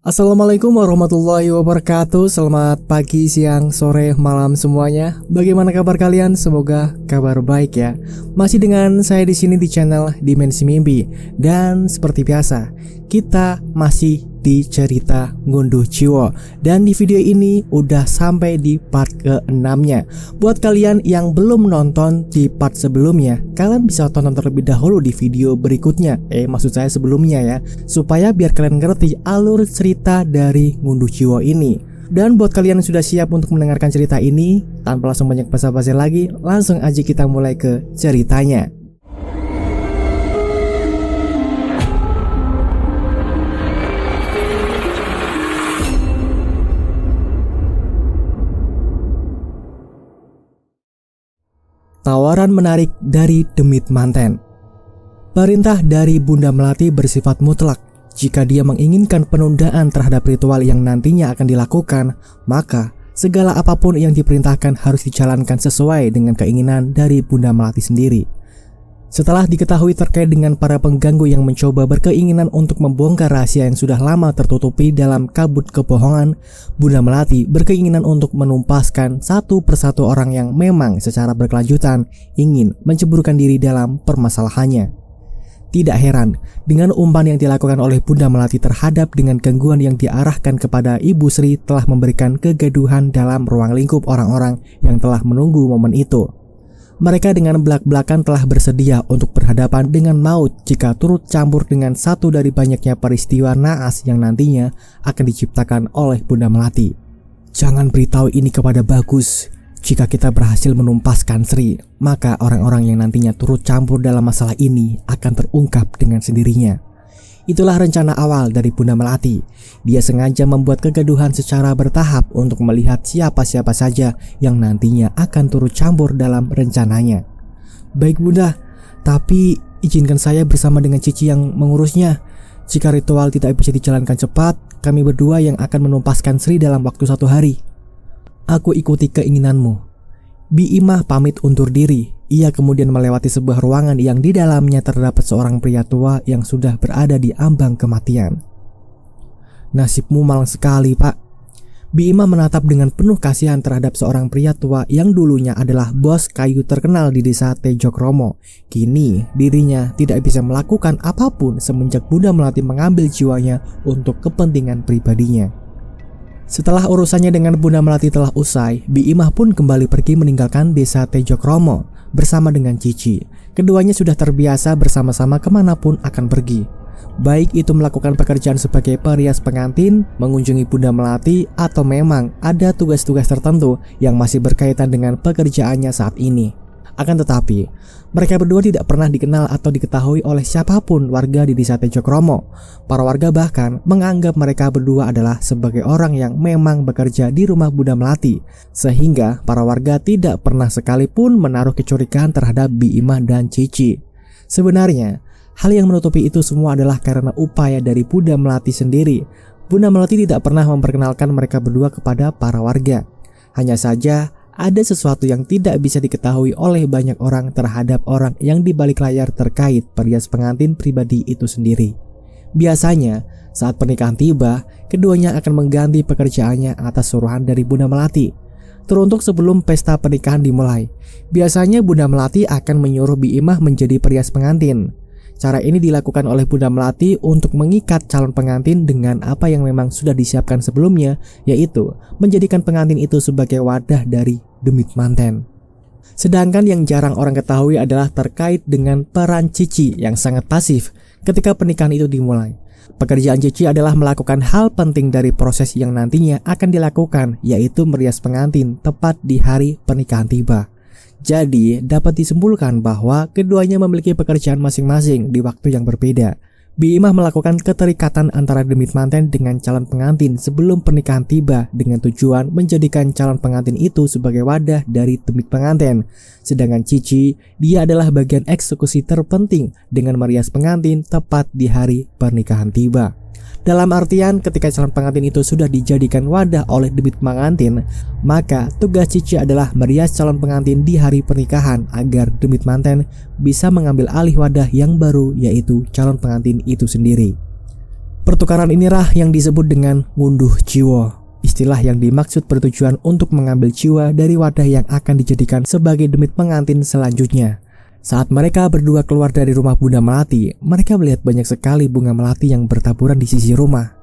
Assalamualaikum warahmatullahi wabarakatuh. Selamat pagi, siang, sore, malam semuanya. Bagaimana kabar kalian? Semoga kabar baik ya. Masih dengan saya di sini di channel Dimensi Mimpi. Dan seperti biasa, kita masih di cerita Ngunduh Jiwa. Dan di video ini udah sampai di part ke-6-nya. Buat kalian yang belum nonton di part sebelumnya, kalian bisa tonton terlebih dahulu di video berikutnya. Maksud saya sebelumnya ya, supaya biar kalian ngerti alur cerita dari Ngunduh Jiwa ini. Dan buat kalian yang sudah siap untuk mendengarkan cerita ini, tanpa langsung banyak basa-basi lagi, langsung aja kita mulai ke ceritanya. Tawaran menarik dari Demit Manten. Perintah dari Bunda Melati bersifat mutlak. Jika dia menginginkan penundaan terhadap ritual yang nantinya akan dilakukan, maka segala apapun yang diperintahkan harus dijalankan sesuai dengan keinginan dari Bunda Melati sendiri. Setelah diketahui terkait dengan para pengganggu yang mencoba berkeinginan untuk membongkar rahasia yang sudah lama tertutupi dalam kabut kebohongan, Bunda Melati berkeinginan untuk menumpaskan satu persatu orang yang memang secara berkelanjutan ingin menceburkan diri dalam permasalahannya. Tidak heran dengan umpan yang dilakukan oleh Bunda Melati terhadap dengan gangguan yang diarahkan kepada Ibu Sri telah memberikan kegaduhan dalam ruang lingkup orang-orang yang telah menunggu momen itu. Mereka dengan belak-belakan telah bersedia untuk berhadapan dengan maut jika turut campur dengan satu dari banyaknya peristiwa naas yang nantinya akan diciptakan oleh Bunda Melati. Jangan beritahu ini kepada Bagus. Jika kita berhasil menumpaskan Sri, maka orang-orang yang nantinya turut campur dalam masalah ini akan terungkap dengan sendirinya. Itulah rencana awal dari Bunda Melati. Dia sengaja membuat kegaduhan secara bertahap untuk melihat siapa-siapa saja yang nantinya akan turut campur dalam rencananya. Baik Bunda, tapi izinkan saya bersama dengan Cici yang mengurusnya. Jika ritual tidak bisa dijalankan cepat, kami berdua yang akan menumpaskan Sri dalam waktu 1 hari. Aku ikuti keinginanmu. Bi Imah pamit undur diri. Ia kemudian melewati sebuah ruangan yang di dalamnya terdapat seorang pria tua yang sudah berada di ambang kematian. Nasibmu malang sekali, Pak. Bi Imah menatap dengan penuh kasihan terhadap seorang pria tua yang dulunya adalah bos kayu terkenal di desa Tejokromo. Kini dirinya tidak bisa melakukan apapun semenjak Bunda Melati mengambil jiwanya untuk kepentingan pribadinya. Setelah urusannya dengan Bunda Melati telah usai, Bi Imah pun kembali pergi meninggalkan desa Tejokromo bersama dengan Cici. Keduanya sudah terbiasa bersama-sama kemanapun akan pergi. Baik itu melakukan pekerjaan sebagai perias pengantin, mengunjungi Bunda Melati, atau memang ada tugas-tugas tertentu yang masih berkaitan dengan pekerjaannya saat ini. Akan tetapi, mereka berdua tidak pernah dikenal atau diketahui oleh siapapun warga di desa Tejokromo. Para warga bahkan menganggap mereka berdua adalah sebagai orang yang memang bekerja di rumah Bunda Melati, sehingga para warga tidak pernah sekalipun menaruh kecurigaan terhadap Bi Imah dan Cici. Sebenarnya, hal yang menutupi itu semua adalah karena upaya dari Bunda Melati sendiri. Bunda Melati tidak pernah memperkenalkan mereka berdua kepada para warga. Hanya saja, ada sesuatu yang tidak bisa diketahui oleh banyak orang terhadap orang yang di balik layar terkait perias pengantin pribadi itu sendiri. Biasanya, saat pernikahan tiba, keduanya akan mengganti pekerjaannya atas suruhan dari Bunda Melati. Teruntuk sebelum pesta pernikahan dimulai, biasanya Bunda Melati akan menyuruh Bi Imah menjadi perias pengantin. Cara ini dilakukan oleh Bunda Melati untuk mengikat calon pengantin dengan apa yang memang sudah disiapkan sebelumnya, yaitu menjadikan pengantin itu sebagai wadah dari Demit Manten. Sedangkan yang jarang orang ketahui adalah terkait dengan peran Cici yang sangat pasif ketika pernikahan itu dimulai. Pekerjaan Cici adalah melakukan hal penting dari proses yang nantinya akan dilakukan, yaitu merias pengantin tepat di hari pernikahan tiba. Jadi, dapat disimpulkan bahwa keduanya memiliki pekerjaan masing-masing di waktu yang berbeda. Bi Imah melakukan keterikatan antara Demit Manten dengan calon pengantin sebelum pernikahan tiba dengan tujuan menjadikan calon pengantin itu sebagai wadah dari Demit pengantin. Sedangkan Cici, dia adalah bagian eksekusi terpenting dengan merias pengantin tepat di hari pernikahan tiba. Dalam artian ketika calon pengantin itu sudah dijadikan wadah oleh Demit pengantin, maka tugas Cici adalah merias calon pengantin di hari pernikahan agar Demit Manten bisa mengambil alih wadah yang baru, yaitu calon pengantin itu sendiri. Pertukaran inilah yang disebut dengan ngunduh jiwa. Istilah yang dimaksud bertujuan untuk mengambil jiwa dari wadah yang akan dijadikan sebagai demit pengantin selanjutnya. Saat mereka berdua keluar dari rumah Bunda Melati, mereka melihat banyak sekali bunga melati yang bertaburan di sisi rumah.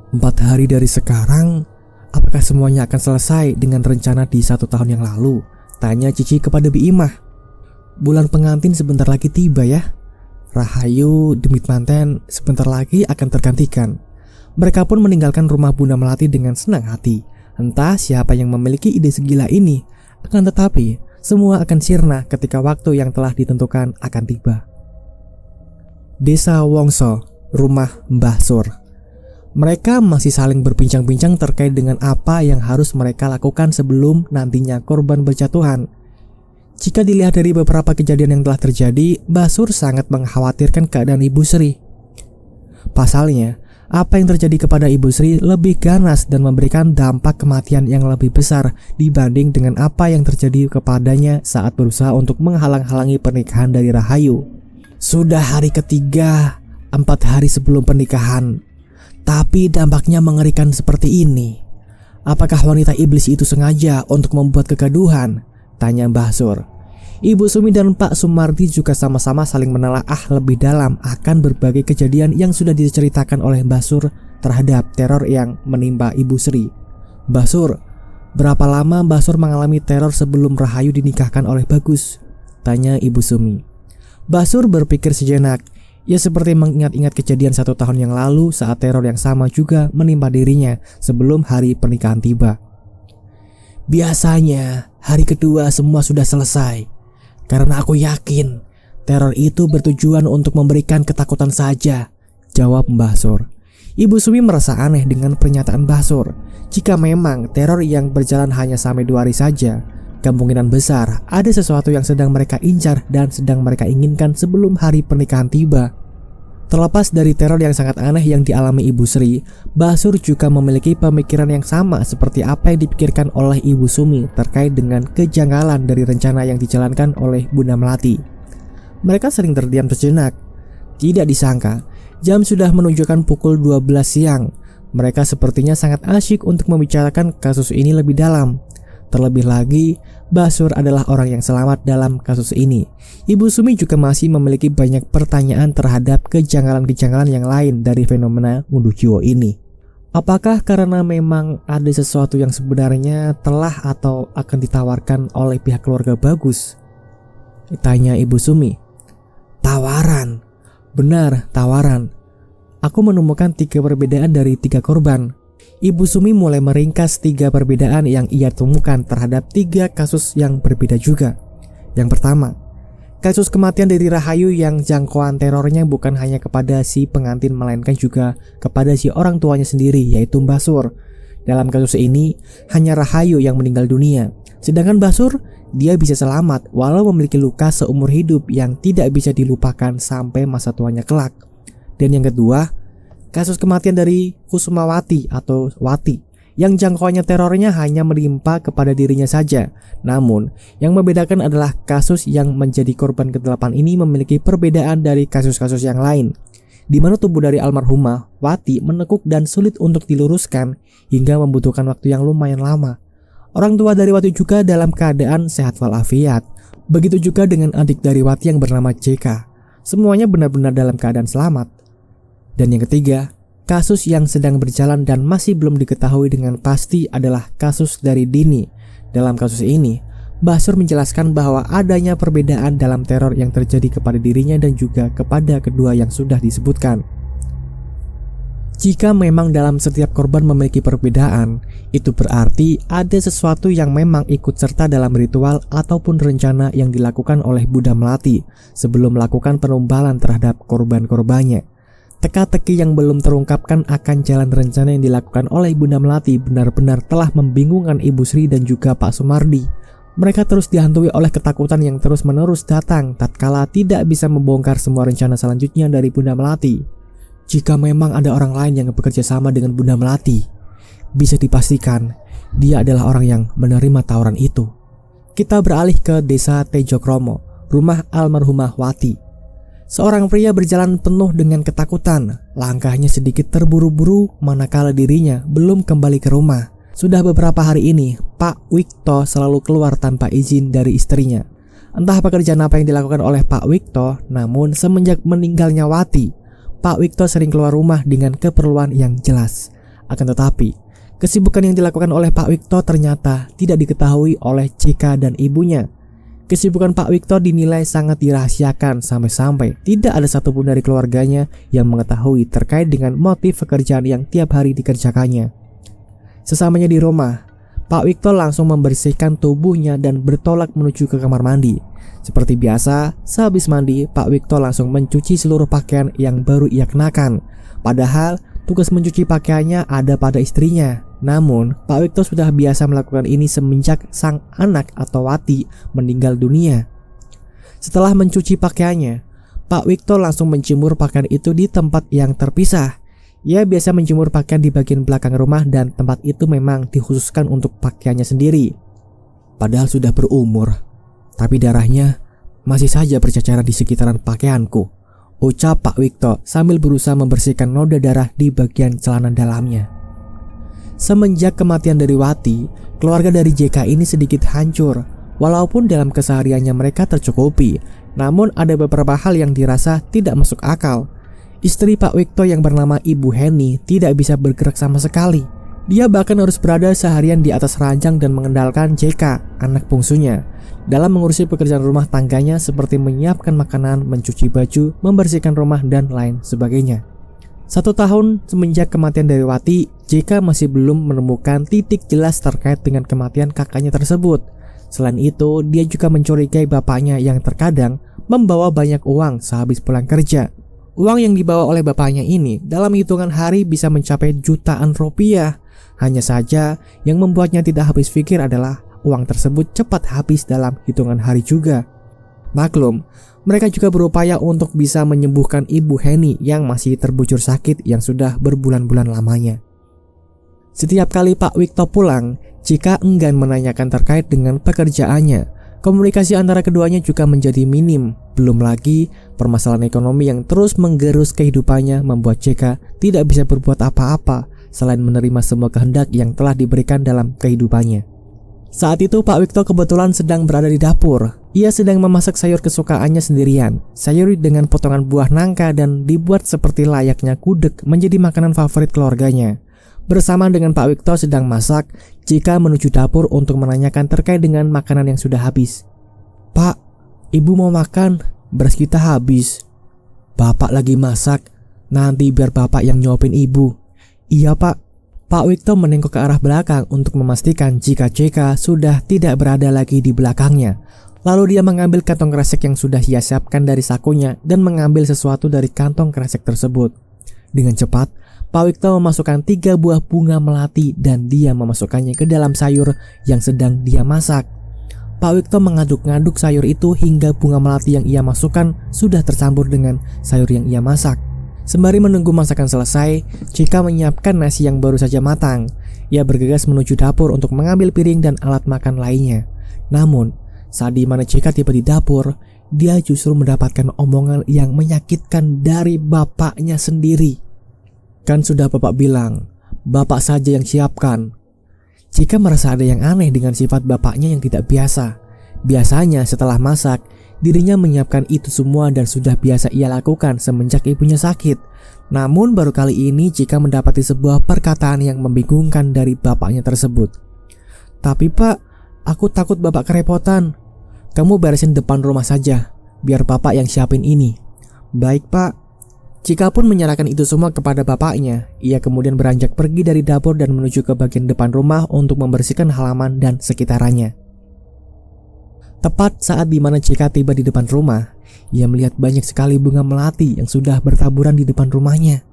4 hari dari sekarang, apakah semuanya akan selesai dengan rencana di 1 tahun yang lalu? Tanya Cici kepada Bi Imah. Bulan pengantin sebentar lagi tiba ya. Rahayu, demit manten sebentar lagi akan tergantikan. Mereka pun meninggalkan rumah Bunda Melati dengan senang hati. Entah siapa yang memiliki ide segila ini, akan tetapi semua akan sirna ketika waktu yang telah ditentukan akan tiba. Desa Wongso, rumah Mbah Sur. Mereka masih saling berbincang-bincang terkait dengan apa yang harus mereka lakukan sebelum nantinya korban berjatuhan. Jika dilihat dari beberapa kejadian yang telah terjadi, Mbah Sur sangat mengkhawatirkan keadaan Ibu Sri. Pasalnya, apa yang terjadi kepada Ibu Sri lebih ganas dan memberikan dampak kematian yang lebih besar dibanding dengan apa yang terjadi kepadanya saat berusaha untuk menghalang-halangi pernikahan dari Rahayu. Sudah hari ketiga, 4 hari sebelum pernikahan, tapi dampaknya mengerikan seperti ini. Apakah wanita iblis itu sengaja untuk membuat kegaduhan? Tanya Mbah Sur. Ibu Sumi dan Pak Sumardi juga sama-sama saling menelaah lebih dalam akan berbagai kejadian yang sudah diceritakan oleh Mbah Sur terhadap teror yang menimpa Ibu Sri. Mbah Sur, berapa lama Mbah Sur mengalami teror sebelum Rahayu dinikahkan oleh Bagus? Tanya Ibu Sumi. Mbah Sur berpikir sejenak. Ia seperti mengingat-ingat kejadian 1 tahun yang lalu saat teror yang sama juga menimpa dirinya sebelum hari pernikahan tiba. Biasanya hari kedua semua sudah selesai, karena aku yakin teror itu bertujuan untuk memberikan ketakutan saja, jawab Mbah Sur. Ibu Sumi merasa aneh dengan pernyataan Mbah Sur. Jika memang teror yang berjalan hanya sampai 2 hari saja, kemungkinan besar ada sesuatu yang sedang mereka incar dan sedang mereka inginkan sebelum hari pernikahan tiba. Terlepas dari teror yang sangat aneh yang dialami Ibu Sri, Mbah Sur juga memiliki pemikiran yang sama seperti apa yang dipikirkan oleh Ibu Sumi terkait dengan kejanggalan dari rencana yang dijalankan oleh Bunda Melati. Mereka sering terdiam sejenak. Tidak disangka, jam sudah menunjukkan pukul 12 siang. Mereka sepertinya sangat asyik untuk membicarakan kasus ini lebih dalam. Terlebih lagi, Mbah Sur adalah orang yang selamat dalam kasus ini. Ibu Sumi juga masih memiliki banyak pertanyaan terhadap kejanggalan-kejanggalan yang lain dari fenomena ngunduh jiwa ini. Apakah karena memang ada sesuatu yang sebenarnya telah atau akan ditawarkan oleh pihak keluarga Bagus? Tanya Ibu Sumi. Tawaran. Benar, tawaran. Aku menemukan 3 perbedaan dari 3 korban. Ibu Sumi mulai meringkas 3 perbedaan yang ia temukan terhadap 3 kasus yang berbeda juga. Yang pertama, kasus kematian dari Rahayu yang jangkauan terornya bukan hanya kepada si pengantin melainkan juga kepada si orang tuanya sendiri, yaitu Mbah Sur. Dalam kasus ini, hanya Rahayu yang meninggal dunia. Sedangkan Mbah Sur, dia bisa selamat walau memiliki luka seumur hidup yang tidak bisa dilupakan sampai masa tuanya kelak. Dan yang kedua, kasus kematian dari Kusumawati atau Wati yang jangkauannya terornya hanya menimpa kepada dirinya saja. Namun, yang membedakan adalah kasus yang menjadi korban ke-8 ini memiliki perbedaan dari kasus-kasus yang lain, di mana tubuh dari almarhumah Wati menekuk dan sulit untuk diluruskan hingga membutuhkan waktu yang lumayan lama. Orang tua dari Wati juga dalam keadaan sehat walafiat. Begitu juga dengan adik dari Wati yang bernama JK. Semuanya benar-benar dalam keadaan selamat. Dan yang ketiga, kasus yang sedang berjalan dan masih belum diketahui dengan pasti adalah kasus dari Dini. Dalam kasus ini, Mbah Sur menjelaskan bahwa adanya perbedaan dalam teror yang terjadi kepada dirinya dan juga kepada kedua yang sudah disebutkan. Jika memang dalam setiap korban memiliki perbedaan, itu berarti ada sesuatu yang memang ikut serta dalam ritual ataupun rencana yang dilakukan oleh Bunda Melati sebelum melakukan penumbalan terhadap korban-korbannya. Teka-teki yang belum terungkapkan akan jalan rencana yang dilakukan oleh Bunda Melati benar-benar telah membingungkan Ibu Sri dan juga Pak Sumardi. Mereka terus dihantui oleh ketakutan yang terus-menerus datang tatkala tidak bisa membongkar semua rencana selanjutnya dari Bunda Melati. Jika memang ada orang lain yang bekerja sama dengan Bunda Melati, bisa dipastikan dia adalah orang yang menerima tawaran itu. Kita beralih ke desa Tejokromo, rumah almarhumah Wati. Seorang pria berjalan penuh dengan ketakutan. Langkahnya sedikit terburu-buru manakala dirinya belum kembali ke rumah. Sudah beberapa hari ini, Pak Wikto selalu keluar tanpa izin dari istrinya. Entah pekerjaan apa yang dilakukan oleh Pak Wikto, namun semenjak meninggalnya Wati, Pak Wikto sering keluar rumah dengan keperluan yang jelas. Akan tetapi, kesibukan yang dilakukan oleh Pak Wikto ternyata tidak diketahui oleh Cika dan ibunya. Kesibukan Pak Wikto dinilai sangat dirahasiakan sampai-sampai tidak ada satupun dari keluarganya yang mengetahui terkait dengan motif pekerjaan yang tiap hari dikerjakannya. Sesamanya di rumah, Pak Wikto langsung membersihkan tubuhnya dan bertolak menuju ke kamar mandi. Seperti biasa, sehabis mandi, Pak Wikto langsung mencuci seluruh pakaian yang baru ia kenakan. Padahal, tugas mencuci pakaiannya ada pada istrinya. Namun, Pak Wikto sudah biasa melakukan ini semenjak sang anak atau Wati meninggal dunia. Setelah mencuci pakaiannya, Pak Wikto langsung menjemur pakaian itu di tempat yang terpisah. Ia biasa menjemur pakaian di bagian belakang rumah dan tempat itu memang dikhususkan untuk pakaiannya sendiri. Padahal sudah berumur, tapi darahnya masih saja berceceran di sekitaran pakaianku, ucap Pak Wikto sambil berusaha membersihkan noda darah di bagian celana dalamnya. Semenjak kematian dari Wati, keluarga dari JK ini sedikit hancur. Walaupun dalam kesehariannya mereka tercukupi, namun ada beberapa hal yang dirasa tidak masuk akal. Istri Pak Wikto yang bernama Ibu Heni tidak bisa bergerak sama sekali. Dia bahkan harus berada seharian di atas ranjang dan mengandalkan JK, anak bungsunya, dalam mengurusi pekerjaan rumah tangganya seperti menyiapkan makanan, mencuci baju, membersihkan rumah, dan lain sebagainya. 1 tahun semenjak kematian dari Wati, JK masih belum menemukan titik jelas terkait dengan kematian kakaknya tersebut. Selain itu, dia juga mencurigai bapaknya yang terkadang membawa banyak uang sehabis pulang kerja. Uang yang dibawa oleh bapaknya ini dalam hitungan hari bisa mencapai jutaan rupiah. Hanya saja yang membuatnya tidak habis pikir adalah uang tersebut cepat habis dalam hitungan hari juga. Maklum, mereka juga berupaya untuk bisa menyembuhkan Ibu Heni yang masih terbujur sakit yang sudah berbulan-bulan lamanya. Setiap kali Pak Wikto pulang, Cika enggan menanyakan terkait dengan pekerjaannya. Komunikasi antara keduanya juga menjadi minim. Belum lagi, permasalahan ekonomi yang terus menggerus kehidupannya membuat Cika tidak bisa berbuat apa-apa selain menerima semua kehendak yang telah diberikan dalam kehidupannya. Saat itu Pak Wikto kebetulan sedang berada di dapur. Ia sedang memasak sayur kesukaannya sendirian. Sayur dengan potongan buah nangka dan dibuat seperti layaknya gudeg menjadi makanan favorit keluarganya. Bersama dengan Pak Wikto sedang masak, Cika menuju dapur untuk menanyakan terkait dengan makanan yang sudah habis. "Pak, Ibu mau makan, beras kita habis." "Bapak lagi masak, nanti biar Bapak yang nyuapin Ibu." "Iya Pak." Pak Wikto menengok ke arah belakang untuk memastikan jika Cika sudah tidak berada lagi di belakangnya. Lalu dia mengambil kantong kresek yang sudah ia siapkan dari sakunya dan mengambil sesuatu dari kantong kresek tersebut. Dengan cepat, Pak Wikto memasukkan 3 buah bunga melati dan dia memasukkannya ke dalam sayur yang sedang dia masak. Pak Wikto mengaduk-ngaduk sayur itu hingga bunga melati yang ia masukkan sudah tercampur dengan sayur yang ia masak. Sembari menunggu masakan selesai, Cika menyiapkan nasi yang baru saja matang. Ia bergegas menuju dapur untuk mengambil piring dan alat makan lainnya. Namun, saat di mana Cika tiba di dapur, dia justru mendapatkan omongan yang menyakitkan dari bapaknya sendiri. "Kan sudah Bapak bilang, Bapak saja yang siapkan." Cika merasa ada yang aneh dengan sifat bapaknya yang tidak biasa. Biasanya setelah masak, dirinya menyiapkan itu semua dan sudah biasa ia lakukan semenjak ibunya sakit. Namun baru kali ini Cika mendapati sebuah perkataan yang membingungkan dari bapaknya tersebut. "Tapi Pak, aku takut Bapak kerepotan. Kamu beresin depan rumah saja, biar Bapak yang siapin ini." "Baik Pak." Cika pun menyerahkan itu semua kepada bapaknya. Ia kemudian beranjak pergi dari dapur dan menuju ke bagian depan rumah untuk membersihkan halaman dan sekitarannya. Tepat saat di mana Cika tiba di depan rumah, ia melihat banyak sekali bunga melati yang sudah bertaburan di depan rumahnya.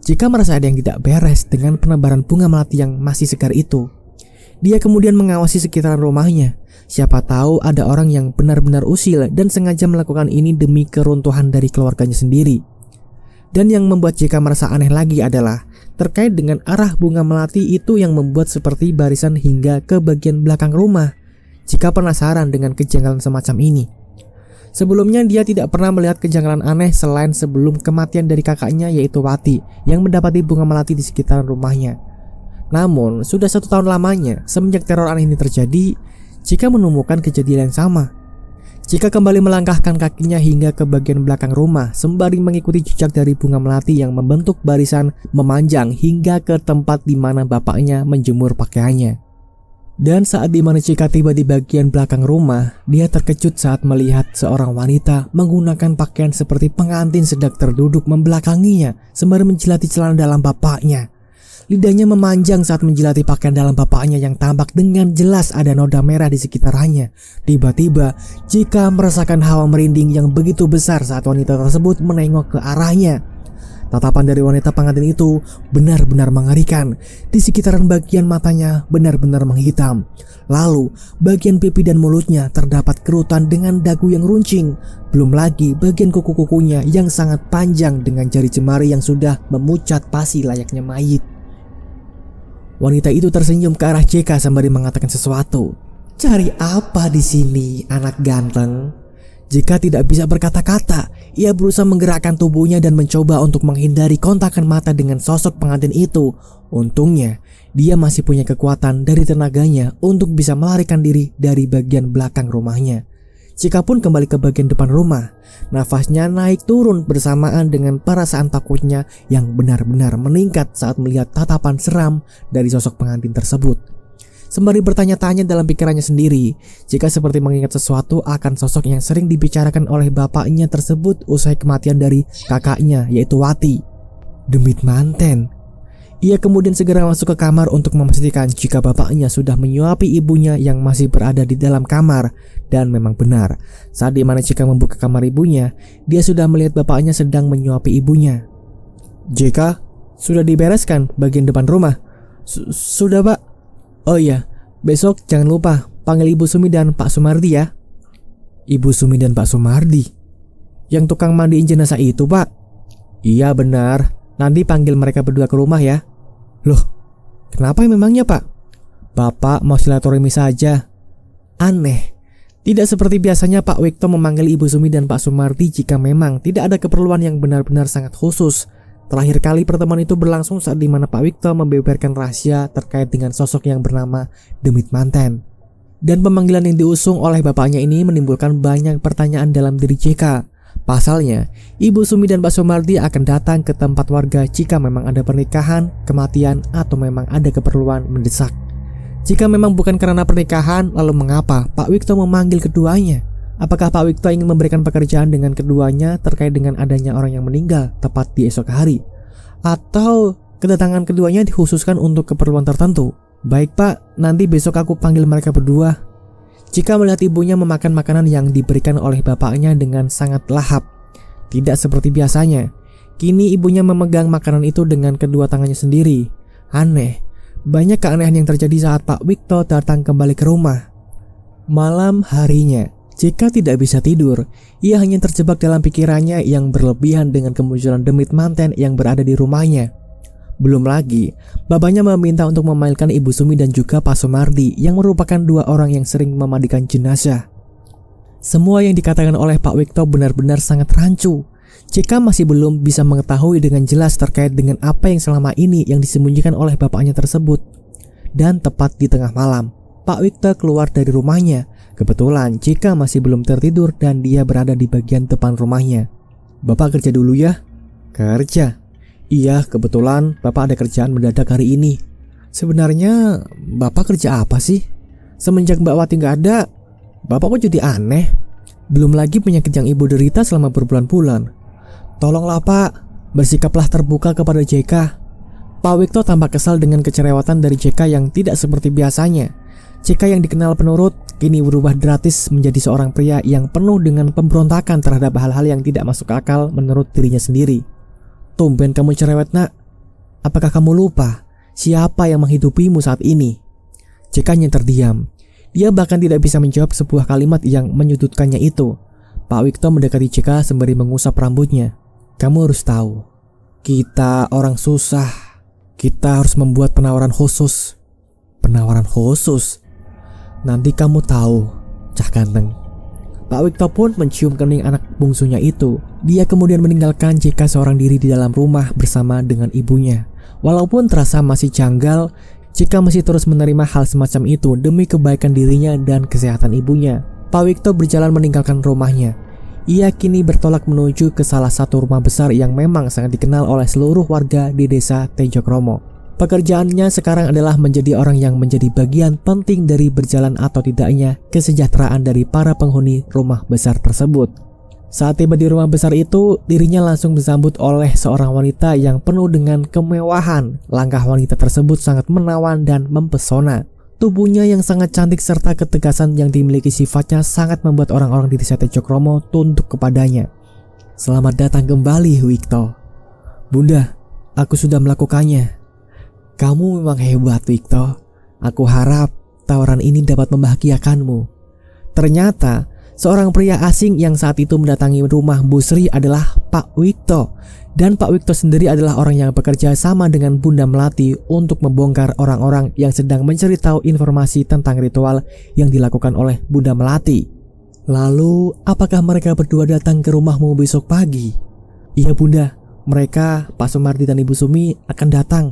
Cika merasa ada yang tidak beres dengan penebaran bunga melati yang masih segar itu. Dia kemudian mengawasi sekitaran rumahnya. Siapa tahu ada orang yang benar-benar usil dan sengaja melakukan ini demi keruntuhan dari keluarganya sendiri. Dan yang membuat Cika merasa aneh lagi adalah terkait dengan arah bunga melati itu yang membuat seperti barisan hingga ke bagian belakang rumah. Cika penasaran dengan kejanggalan semacam ini. Sebelumnya dia tidak pernah melihat kejanggalan aneh selain sebelum kematian dari kakaknya yaitu Wati yang mendapati bunga melati di sekitaran rumahnya. Namun sudah 1 tahun lamanya semenjak teror aneh ini terjadi, Chika menemukan kejadian yang sama. Chika kembali melangkahkan kakinya hingga ke bagian belakang rumah sembari mengikuti jejak dari bunga melati yang membentuk barisan memanjang hingga ke tempat di mana bapaknya menjemur pakaiannya. Dan saat di mana Chika tiba di bagian belakang rumah, dia terkejut saat melihat seorang wanita menggunakan pakaian seperti pengantin sedang terduduk membelakanginya sembari menjilati celana dalam bapaknya. Lidahnya memanjang saat menjilati pakaian dalam bapaknya yang tampak dengan jelas ada noda merah di sekitarnya. Tiba-tiba, Chika merasakan hawa merinding yang begitu besar saat wanita tersebut menengok ke arahnya. Tatapan dari wanita pengantin itu benar-benar mengerikan. Di sekitaran bagian matanya benar-benar menghitam. Lalu, bagian pipi dan mulutnya terdapat kerutan dengan dagu yang runcing. Belum lagi bagian kuku-kukunya yang sangat panjang dengan jari jemari yang sudah memucat pasi layaknya mayit. Wanita itu tersenyum ke arah Chika sembari mengatakan sesuatu. "Cari apa di sini, anak ganteng?" Jika tidak bisa berkata-kata, ia berusaha menggerakkan tubuhnya dan mencoba untuk menghindari kontakan mata dengan sosok pengantin itu. Untungnya, dia masih punya kekuatan dari tenaganya untuk bisa melarikan diri dari bagian belakang rumahnya. Chika pun kembali ke bagian depan rumah. Nafasnya naik turun bersamaan dengan perasaan takutnya yang benar-benar meningkat saat melihat tatapan seram dari sosok pengantin tersebut. Sembari bertanya-tanya dalam pikirannya sendiri, Chika seperti mengingat sesuatu akan sosok yang sering dibicarakan oleh bapaknya tersebut usai kematian dari kakaknya yaitu Wati. Demit manten. Ia kemudian segera masuk ke kamar untuk memastikan jika bapaknya sudah menyuapi ibunya yang masih berada di dalam kamar. Dan memang benar, saat dimana Chika membuka kamar ibunya, dia sudah melihat bapaknya sedang menyuapi ibunya. "Chika, sudah dibereskan bagian depan rumah?" Sudah, Pak." "Oh iya, besok jangan lupa panggil Ibu Sumi dan Pak Sumardi ya." "Ibu Sumi dan Pak Sumardi? Yang tukang mandiin jenazah itu, Pak?" "Iya benar, nanti panggil mereka berdua ke rumah ya." "Loh, kenapa memangnya, Pak?" "Bapak mau silaturahmi saja." Aneh. Tidak seperti biasanya Pak Wikto memanggil Ibu Sumi dan Pak Sumardi jika memang tidak ada keperluan yang benar-benar sangat khusus. Terakhir kali pertemuan itu berlangsung saat dimana Pak Wikto membeberkan rahasia terkait dengan sosok yang bernama Demit Manten. Dan pemanggilan yang diusung oleh bapaknya ini menimbulkan banyak pertanyaan dalam diri Chika. Pasalnya, Ibu Sumi dan Pak Sumardi akan datang ke tempat warga jika memang ada pernikahan, kematian, atau memang ada keperluan mendesak. Jika memang bukan karena pernikahan, lalu mengapa Pak Wikto memanggil keduanya? Apakah Pak Wikto ingin memberikan pekerjaan dengan keduanya terkait dengan adanya orang yang meninggal tepat di esok hari? Atau kedatangan keduanya dikhususkan untuk keperluan tertentu? "Baik Pak, nanti besok aku panggil mereka berdua." Chika melihat ibunya memakan makanan yang diberikan oleh bapaknya dengan sangat lahap. Tidak seperti biasanya, kini ibunya memegang makanan itu dengan kedua tangannya sendiri. Aneh. Banyak keanehan yang terjadi saat Pak Wikto datang kembali ke rumah. Malam harinya, Chika tidak bisa tidur. Ia hanya terjebak dalam pikirannya yang berlebihan dengan kemunculan Demit Manten yang berada di rumahnya. Belum lagi, bapaknya meminta untuk memanggilkan Ibu Sumi dan juga Pak Sumardi yang merupakan 2 orang yang sering memandikan jenazah. Semua yang dikatakan oleh Pak Wikto benar-benar sangat rancu. Chika masih belum bisa mengetahui dengan jelas terkait dengan apa yang selama ini yang disembunyikan oleh bapaknya tersebut. Dan tepat di tengah malam, Pak Wikto keluar dari rumahnya. Kebetulan Chika masih belum tertidur dan dia berada di bagian depan rumahnya. "Bapak kerja dulu ya?" "Kerja? Iya, kebetulan Bapak ada kerjaan mendadak hari ini." "Sebenarnya Bapak kerja apa sih? Semenjak Mbak Wati gak ada, Bapak kok jadi aneh? Belum lagi penyakit yang Ibu derita selama berbulan-bulan. Tolonglah Pak, bersikaplah terbuka kepada Chika." Pak Wikto tampak kesal dengan kecerewatan dari Chika yang tidak seperti biasanya. Chika yang dikenal penurut kini berubah drastis menjadi seorang pria yang penuh dengan pemberontakan terhadap hal-hal yang tidak masuk akal menurut dirinya sendiri. "Tumben kamu cerewet nak. Apakah kamu lupa siapa yang menghidupimu saat ini?" Chika hanya terdiam. Dia bahkan tidak bisa menjawab sebuah kalimat yang menyudutkannya itu. Pak Wikto mendekati Chika sembari mengusap rambutnya. "Kamu harus tahu, kita orang susah. Kita harus membuat penawaran khusus." "Penawaran khusus? Nanti kamu tahu, Cah Ganteng." Pak Wikto pun mencium kening anak bungsunya itu. Dia kemudian meninggalkan Jika seorang diri di dalam rumah bersama dengan ibunya. Walaupun terasa masih janggal, Jika masih terus menerima hal semacam itu demi kebaikan dirinya dan kesehatan ibunya. Pak Wikto berjalan meninggalkan rumahnya. Ia kini bertolak menuju ke salah satu rumah besar yang memang sangat dikenal oleh seluruh warga di desa Tejokromo. Pekerjaannya sekarang adalah menjadi orang yang menjadi bagian penting dari berjalan atau tidaknya kesejahteraan dari para penghuni rumah besar tersebut. Saat tiba di rumah besar itu, dirinya langsung disambut oleh seorang wanita yang penuh dengan kemewahan. Langkah wanita tersebut sangat menawan dan mempesona. Tubuhnya yang sangat cantik serta ketegasan yang dimiliki sifatnya sangat membuat orang-orang di desa Tejokromo tunduk kepadanya. Selamat datang kembali, Wikto. Bunda, aku sudah melakukannya. Kamu memang hebat, Wikto. Aku harap tawaran ini dapat membahagiakanmu. Ternyata seorang pria asing yang saat itu mendatangi rumah Bu Sri adalah Pak Wikto. Dan Pak Wikto sendiri adalah orang yang bekerja sama dengan Bunda Melati untuk membongkar orang-orang yang sedang mencari tahu informasi tentang ritual yang dilakukan oleh Bunda Melati. Lalu, apakah mereka berdua datang ke rumahmu besok pagi? Iya Bunda, mereka, Pak Sumardi dan Ibu Sumi akan datang.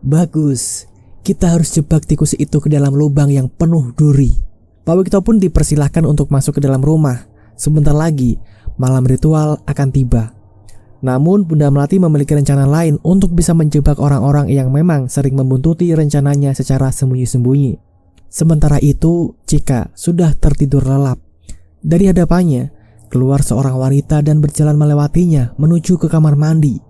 Bagus, kita harus jebak tikus itu ke dalam lubang yang penuh duri. Pak Wikto pun dipersilahkan untuk masuk ke dalam rumah. Sebentar lagi, malam ritual akan tiba. Namun Bunda Melati memiliki rencana lain untuk bisa menjebak orang-orang yang memang sering membuntuti rencananya secara sembunyi-sembunyi. Sementara itu, Jika sudah tertidur lelap. Dari hadapannya, keluar seorang wanita dan berjalan melewatinya menuju ke kamar mandi.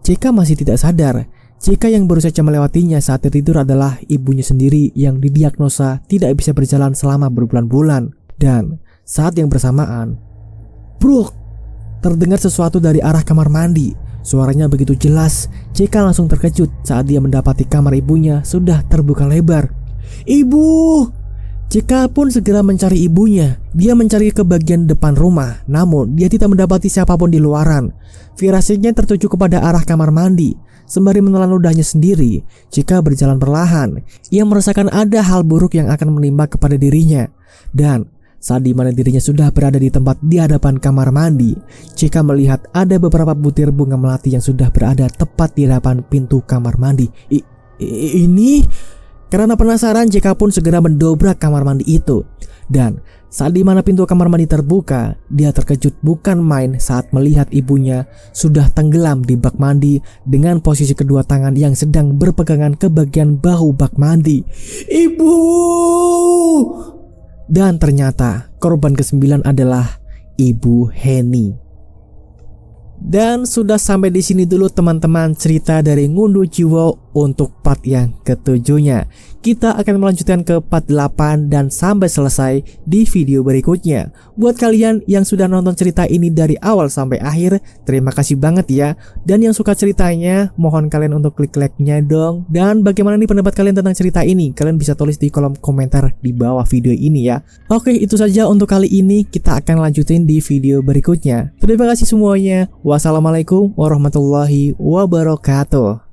Jika masih tidak sadar, Jika yang baru saja melewatinya saat tertidur adalah ibunya sendiri yang didiagnosa tidak bisa berjalan selama berbulan-bulan. Dan saat yang bersamaan, bruk! Terdengar sesuatu dari arah kamar mandi. Suaranya begitu jelas, Jika langsung terkejut saat dia mendapati kamar ibunya sudah terbuka lebar. Ibu! Jika pun segera mencari ibunya. Dia mencari ke bagian depan rumah, namun dia tidak mendapati siapapun di luaran. Firasatnya tertuju kepada arah kamar mandi. Sembari menelan ludahnya sendiri, Jika berjalan perlahan. Ia merasakan ada hal buruk yang akan menimpa kepada dirinya. Dan saat dimana dirinya sudah berada di tempat di hadapan kamar mandi, Jika melihat ada beberapa butir bunga melati yang sudah berada tepat di hadapan pintu kamar mandi. Ini? Karena penasaran, Jika pun segera mendobrak kamar mandi itu. Dan saat dimana pintu kamar mandi terbuka, dia terkejut bukan main saat melihat ibunya sudah tenggelam di bak mandi dengan posisi kedua tangan yang sedang berpegangan ke bagian bahu bak mandi. Ibu! Dan ternyata korban ke-9 adalah Ibu Heni. Dan sudah sampai di sini dulu teman-teman cerita dari Ngunduh Jiwo untuk part yang ke-7-nya. Kita akan melanjutkan ke part 8 dan sampai selesai di video berikutnya. Buat kalian yang sudah nonton cerita ini dari awal sampai akhir, terima kasih banget ya. Dan yang suka ceritanya, mohon kalian untuk klik like-nya dong. Dan bagaimana nih pendapat kalian tentang cerita ini? Kalian bisa tulis di kolom komentar di bawah video ini ya. Oke, itu saja untuk kali ini. Kita akan lanjutin di video berikutnya. Terima kasih semuanya. Wassalamualaikum warahmatullahi wabarakatuh.